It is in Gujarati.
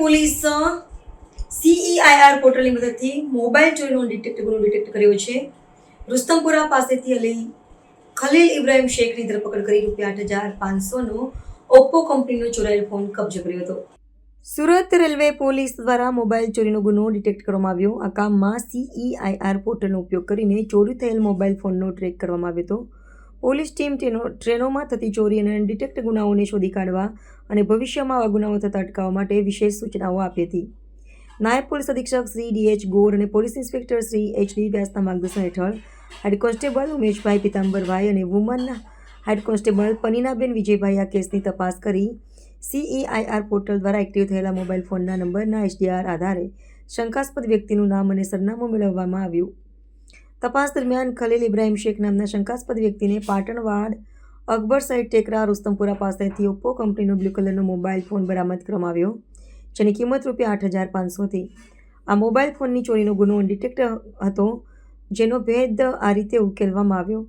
પોલીસ CEIR પોર્ટલની મદદથી મોબાઈલ ચોરીનો ગુનો ડિટેક્ટ કર્યો છે. રુસ્તમપુરા પાસેથી ખલીલ ઇબ્રાહિમ શેખની ધરપકડ કરી ₹8,500નો ઓપ્પો કંપનીનો ચોરાયેલો ફોન કબજે કર્યો હતો. સુરત રેલવે પોલીસ દ્વારા મોબાઈલ ચોરીનો ગુનો ડિટેક્ટ કરવામાં આવ્યો. આ કામમાં CEIR પોર્ટલનો ઉપયોગ કરીને ચોરી થયેલ મોબાઈલ ફોનનો ટ્રેક કરવામાં આવ્યો હતો. પોલીસ ટીમ ટ્રેનોમાં થતી ચોરી અને અનડિટેક્ટ ગુનાઓને શોધી કાઢવા અને ભવિષ્યમાં આવા ગુનાઓ થતા અટકાવવા માટે વિશેષ સૂચનાઓ આપી હતી. નાયબ પોલીસ અધિક્ષક શ્રી DH ગોર અને પોલીસ ઇન્સ્પેક્ટર શ્રી HD વ્યાસના માર્ગદર્શન હેઠળ હેડ કોન્સ્ટેબલ ઉમેશભાઈ પિતાંબરભાઈ અને વુમન હેડ કોન્સ્ટેબલ પનીનાબેન વિજયભાઈ આ કેસની તપાસ કરી CEIR પોર્ટલ દ્વારા એક્ટિવ થયેલા મોબાઈલ ફોનના નંબરના HDR આધારે શંકાસ્પદ વ્યક્તિનું નામ અને સરનામું મેળવવામાં આવ્યું. તપાસ દરમિયાન ખલીલ ઇબ્રાહિમ શેખ નામના શંકાસ્પદ વ્યક્તિને પાટણવાડ અકબર સાઈડ ટેકરા રુસ્તમપુરા પાસેથી ઓપ્પો કંપનીનો બ્લુ કલરનો મોબાઈલ ફોન બરામદ કરવામાં આવ્યો, જેની કિંમત ₹8,500 હતી. આ મોબાઈલ ફોનની ચોરીનો ગુનો અનડિટેક્ટ હતો, જેનો ભેદ આ રીતે ઉકેલવામાં આવ્યો.